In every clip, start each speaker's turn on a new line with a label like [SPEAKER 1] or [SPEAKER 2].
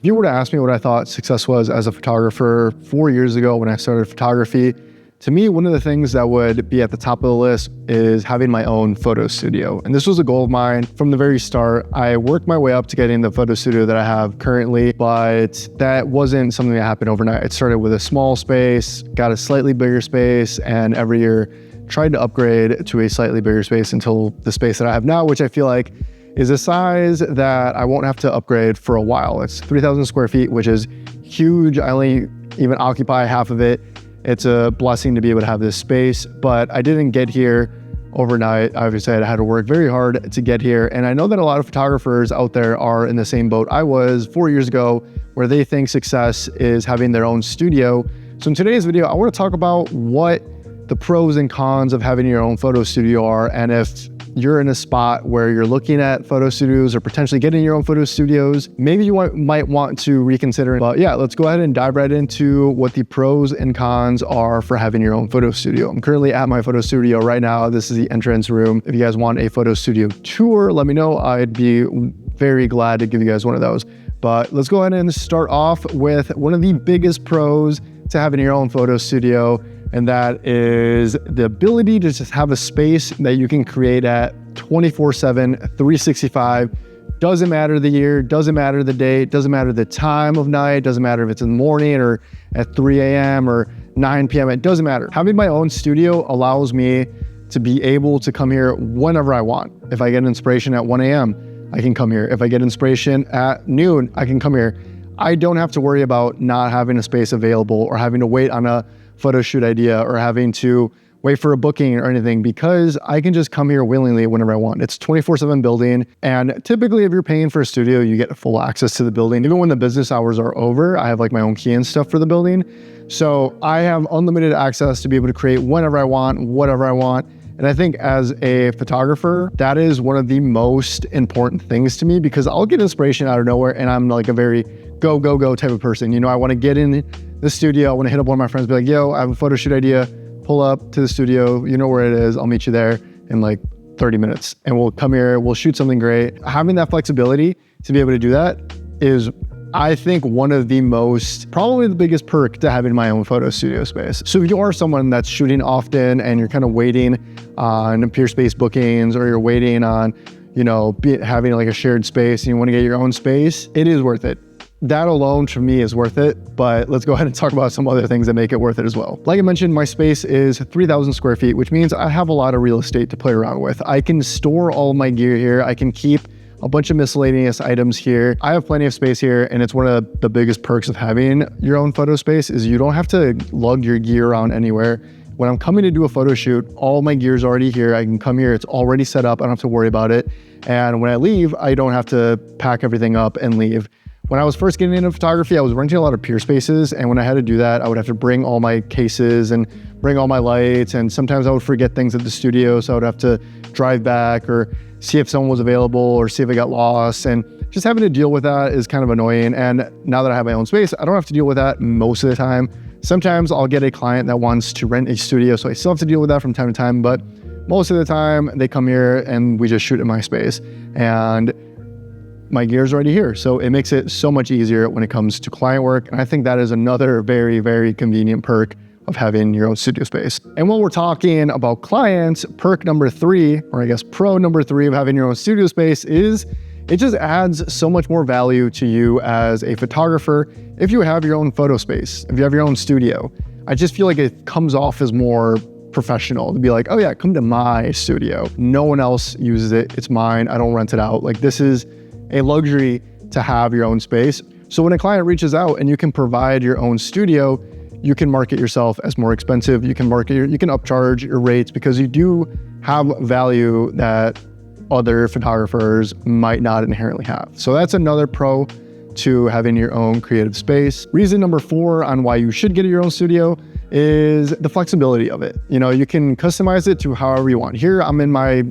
[SPEAKER 1] you were to ask me what I thought success was as a photographer 4 years ago when I started photography, to me, one of the things that would be at the top of the list is having my own photo studio. And this was a goal of mine from the very start. I worked my way up to getting the photo studio that I have currently, but that wasn't something that happened overnight. It started with a small space, got a slightly bigger space, and every year tried to upgrade to a slightly bigger space until the space that I have now, which I feel like is a size that I won't have to upgrade for a while. It's 3,000 square feet, which is huge. I only even occupy half of it. It's a blessing to be able to have this space, but I didn't get here overnight. Obviously, I had to work very hard to get here. And I know that a lot of photographers out there are in the same boat I was 4 years ago, where they think success is having their own studio. So in today's video, I want to talk about what the pros and cons of having your own photo studio are, and if you're in a spot where you're looking at photo studios or potentially getting your own photo studios, maybe you might want to reconsider. But yeah, let's go ahead and dive right into what the pros and cons are for having your own photo studio. I'm currently at my photo studio right now. This is the entrance room. If you guys want a photo studio tour, let me know. I'd be very glad to give you guys one of those. But let's go ahead and start off with one of the biggest pros to having your own photo studio, and that is the ability to just have a space that you can create at 24/7, 365. Doesn't matter the year, doesn't matter the date, doesn't matter the time of night, doesn't matter if it's in the morning or at 3 a.m. or 9 p.m. It doesn't matter. Having my own studio allows me to be able to come here whenever I want. If I get inspiration at 1 a.m., I can come here. If I get inspiration at noon, I can come here. I don't have to worry about not having a space available or having to wait on a photo shoot idea or having to wait for a booking or anything, because I can just come here willingly whenever I want. It's 24/7 building. And typically if you're paying for a studio, you get full access to the building. Even when the business hours are over, I have like my own key and stuff for the building. So I have unlimited access to be able to create whenever I want, whatever I want. And I think as a photographer, that is one of the most important things to me, because I'll get inspiration out of nowhere and I'm like a very go, go, go type of person. You know, I want to get in the studio. I want to hit up one of my friends, be like, yo, I have a photo shoot idea. Pull up to the studio. You know where it is. I'll meet you there in like 30 minutes and we'll come here. We'll shoot something great. Having that flexibility to be able to do that is, I think, one of the most, probably the biggest perk to having my own photo studio space. So if you are someone that's shooting often and you're kind of waiting on peer space bookings, or you're waiting on, you know, having like a shared space and you want to get your own space, it is worth it. That alone for me is worth it, but let's go ahead and talk about some other things that make it worth it as well. Like I mentioned, my space is 3,000 square feet, which means I have a lot of real estate to play around with. I can store all of my gear here. I can keep a bunch of miscellaneous items here. I have plenty of space here, and it's one of the biggest perks of having your own photo space is you don't have to lug your gear around anywhere. When I'm coming to do a photo shoot, all my gear is already here. I can come here, it's already set up. I don't have to worry about it. And when I leave, I don't have to pack everything up and leave. When I was first getting into photography, I was renting a lot of peer spaces. And when I had to do that, I would have to bring all my cases and bring all my lights. And sometimes I would forget things at the studio. So I would have to drive back or see if someone was available or see if I got lost. And just having to deal with that is kind of annoying. And now that I have my own space, I don't have to deal with that most of the time. Sometimes I'll get a client that wants to rent a studio, so I still have to deal with that from time to time. But most of the time they come here and we just shoot in my space. And my gear's already here. So it makes it so much easier when it comes to client work. And I think that is another very, very convenient perk of having your own studio space. And when we're talking about clients, perk number 3, or I guess pro number 3 of having your own studio space is it just adds so much more value to you as a photographer. If you have your own photo space, if you have your own studio, I just feel like it comes off as more professional to be like, oh yeah, come to my studio. No one else uses it. It's mine. I don't rent it out. Like, this is a luxury to have your own space. So when a client reaches out and you can provide your own studio, you can market yourself as more expensive. You can upcharge your rates because you do have value that other photographers might not inherently have. So that's another pro to having your own creative space. Reason number 4 on why you should get your own studio is the flexibility of it. You know, you can customize it to however you want. Here I'm in my,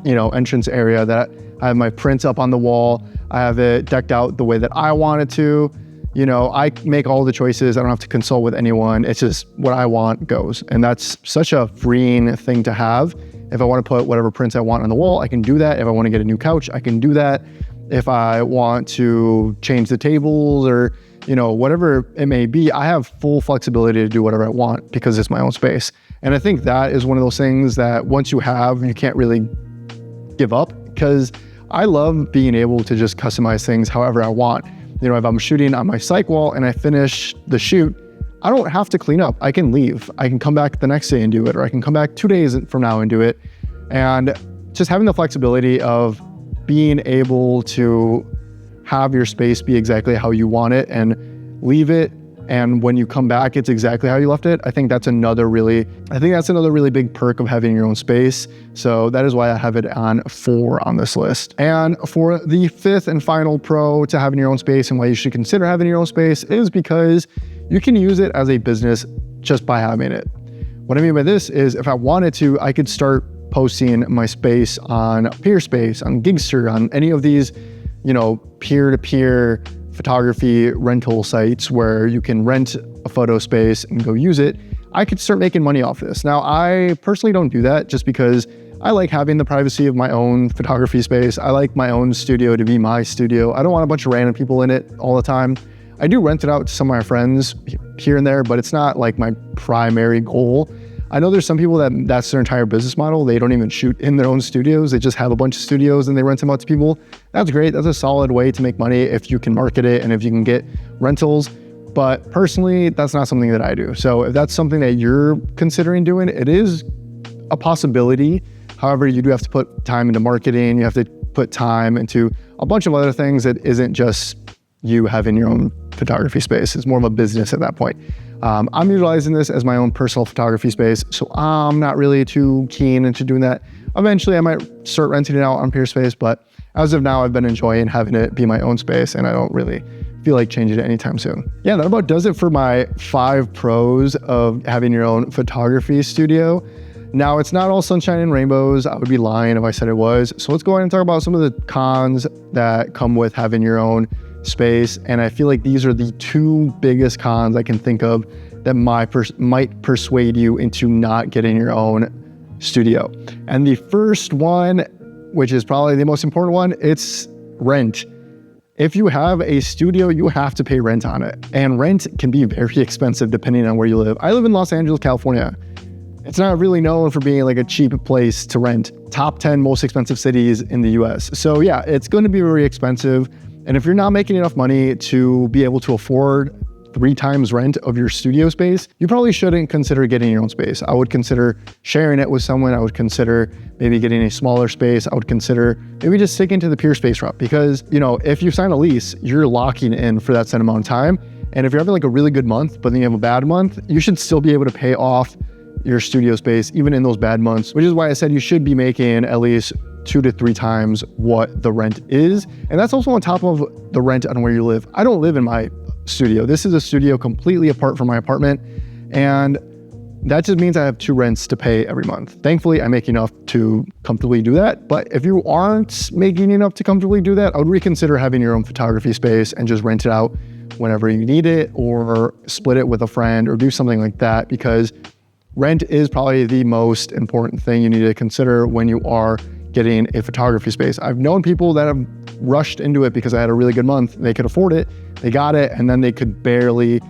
[SPEAKER 1] entrance area that I have my prints up on the wall. I have it decked out the way that I want it to. I make all the choices. I don't have to consult with anyone. It's just what I want goes. And that's such a freeing thing to have. If I want to put whatever prints I want on the wall, I can do that. If I want to get a new couch, I can do that. If I want to change the tables or, whatever it may be, I have full flexibility to do whatever I want because it's my own space. And I think that is one of those things that once you have, you can't really give up, because I love being able to just customize things however I want. If I'm shooting on my psych wall and I finish the shoot, I don't have to clean up. I can leave. I can come back the next day and do it, or I can come back 2 days from now and do it. And just having the flexibility of being able to have your space be exactly how you want it and leave it, and when you come back, it's exactly how you left it. I think that's another really big perk of having your own space. So that is why I have it on 4 on this list. And for the 5th and final pro to having your own space and why you should consider having your own space is because you can use it as a business just by having it. What I mean by this is if I wanted to, I could start posting my space on Peerspace, on Gigster, on any of these, peer-to-peer photography rental sites where you can rent a photo space and go use it. I could start making money off this. Now, I personally don't do that just because I like having the privacy of my own photography space. I like my own studio to be my studio. I don't want a bunch of random people in it all the time. I do rent it out to some of my friends here and there, but it's not like my primary goal. I know there's some people that's their entire business model. They don't even shoot in their own studios. They just have a bunch of studios and they rent them out to people. That's great. That's a solid way to make money if you can market it and if you can get rentals. But personally, that's not something that I do. So if that's something that you're considering doing, it is a possibility. However, you do have to put time into marketing. You have to put time into a bunch of other things that isn't just you having your own photography space. It's more of a business at that point. I'm utilizing this as my own personal photography space, so I'm not really too keen into doing that. Eventually, I might start renting it out on Peerspace, but as of now, I've been enjoying having it be my own space, and I don't really feel like changing it anytime soon. Yeah, that about does it for my 5 pros of having your own photography studio. Now, it's not all sunshine and rainbows. I would be lying if I said it was. So let's go ahead and talk about some of the cons that come with having your own space. And I feel like these are the 2 biggest cons I can think of that might persuade you into not getting your own studio. And the first one, which is probably the most important one, it's rent. If you have a studio, you have to pay rent on it. And rent can be very expensive depending on where you live. I live in Los Angeles, California. It's not really known for being like a cheap place to rent. Top 10 most expensive cities in the US. So yeah, it's going to be very expensive. And if you're not making enough money to be able to afford 3 times rent of your studio space, you probably shouldn't consider getting your own space. I would consider sharing it with someone. I would consider maybe getting a smaller space. I would consider maybe just sticking to the Peerspace route because, if you sign a lease, you're locking in for that set amount of time. And if you're having like a really good month, but then you have a bad month, you should still be able to pay off your studio space, even in those bad months, which is why I said you should be making at least 2 to 3 times what the rent is. And that's also on top of the rent on where you live. I don't live in my studio. This is a studio completely apart from my apartment. And that just means I have 2 rents to pay every month. Thankfully, I make enough to comfortably do that. But if you aren't making enough to comfortably do that, I would reconsider having your own photography space and just rent it out whenever you need it, or split it with a friend, or do something like that, because rent is probably the most important thing you need to consider when you are getting a photography space. I've known people that have rushed into it because I had a really good month. They could afford it, they got it, and then they could barely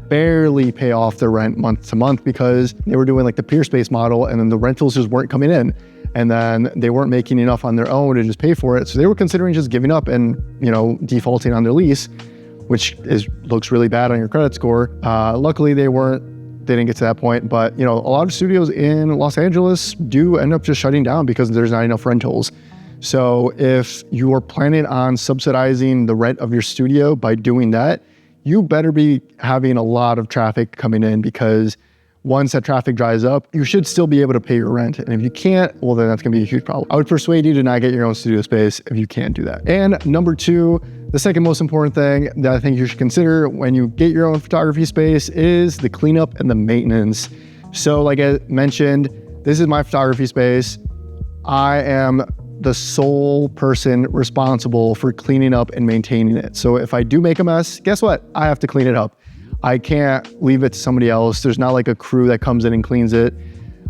[SPEAKER 1] pay off their rent month to month because they were doing like the Peerspace model, and then the rentals just weren't coming in, and then they weren't making enough on their own to just pay for it. So they were considering just giving up and, defaulting on their lease, which looks really bad on your credit score. Luckily, they didn't get to that point, but a lot of studios in Los Angeles do end up just shutting down because there's not enough rentals. So if you are planning on subsidizing the rent of your studio by doing that, you better be having a lot of traffic coming in, because once that traffic dries up, you should still be able to pay your rent. And if you can't, well, then that's gonna be a huge problem. I would persuade you to not get your own studio space if you can't do that. And number 2, the second most important thing that I think you should consider when you get your own photography space is the cleanup and the maintenance. So like I mentioned, this is my photography space. I am the sole person responsible for cleaning up and maintaining it. So if I do make a mess, guess what? I have to clean it up. I can't leave it to somebody else. There's not like a crew that comes in and cleans it.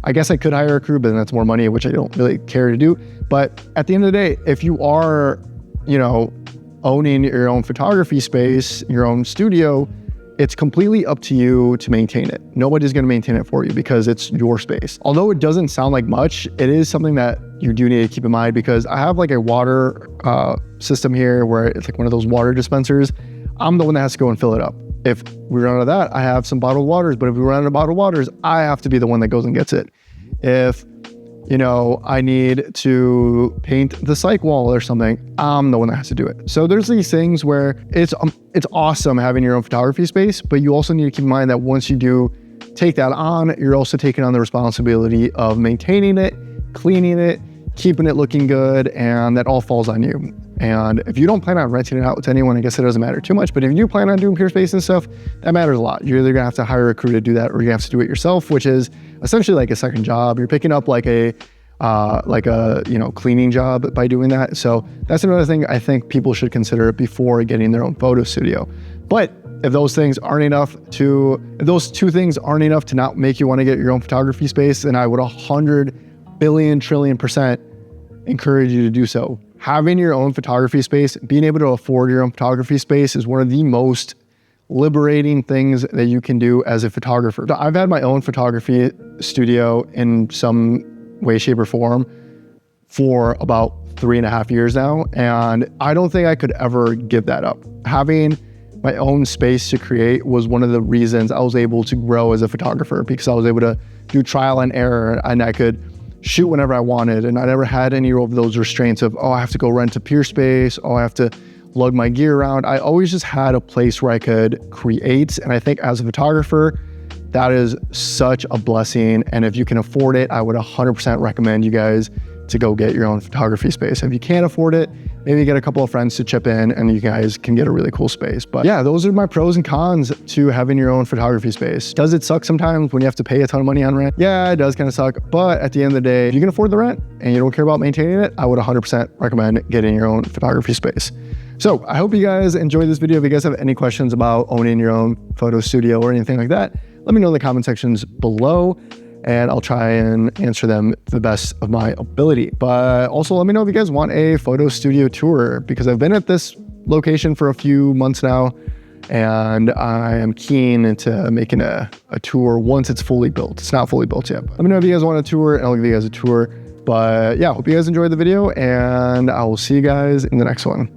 [SPEAKER 1] I guess I could hire a crew, but then that's more money, which I don't really care to do. But at the end of the day, if you are, owning your own photography space, your own studio, it's completely up to you to maintain it. Nobody's gonna maintain it for you because it's your space. Although it doesn't sound like much, it is something that you do need to keep in mind, because I have like a water system here where it's like one of those water dispensers. I'm the one that has to go and fill it up. If we run out of that, I have some bottled waters, but if we run out of bottled waters, I have to be the one that goes and gets it. If, you know, I need to paint the psych wall or something, I'm the one that has to do it. So there's these things where it's awesome having your own photography space, but you also need to keep in mind that once you do take that on, you're also taking on the responsibility of maintaining it, cleaning it, keeping it looking good, and that all falls on you. And if you don't plan on renting it out to anyone, I guess it doesn't matter too much. But if you do plan on doing peer space and stuff, that matters a lot. You're either gonna have to hire a crew to do that, or you have to do it yourself, which is essentially like a second job. You're picking up like a cleaning job by doing that. So that's another thing I think people should consider before getting their own photo studio. But if those two things aren't enough to not make you want to get your own photography space, then I would 100 billion trillion % encourage you to do so. Having your own photography space, being able to afford your own photography space, is one of the most liberating things that you can do as a photographer. I've had my own photography studio in some way, shape, or form for about 3.5 years now, and I don't think I could ever give that up. Having my own space to create was one of the reasons I was able to grow as a photographer, because I was able to do trial and error, and I could shoot whenever I wanted, and I never had any of those restraints of, oh, I have to go rent a peer space, oh, I have to lug my gear around. I always just had a place where I could create, and I think as a photographer, that is such a blessing. And if you can afford it, I would 100% recommend you guys to go get your own photography space. If you can't afford it, maybe get a couple of friends to chip in and you guys can get a really cool space. But yeah, those are my pros and cons to having your own photography space. Does it suck sometimes when you have to pay a ton of money on rent? Yeah, it does kind of suck. But at the end of the day, if you can afford the rent and you don't care about maintaining it, I would 100% recommend getting your own photography space. So I hope you guys enjoyed this video. If you guys have any questions about owning your own photo studio or anything like that, let me know in the comment sections below, and I'll try and answer them to the best of my ability. But also let me know if you guys want a photo studio tour, because I've been at this location for a few months now, and I am keen into making a tour once it's fully built. It's not fully built yet. But let me know if you guys want a tour, and I'll give you guys a tour. But yeah, hope you guys enjoyed the video, and I will see you guys in the next one.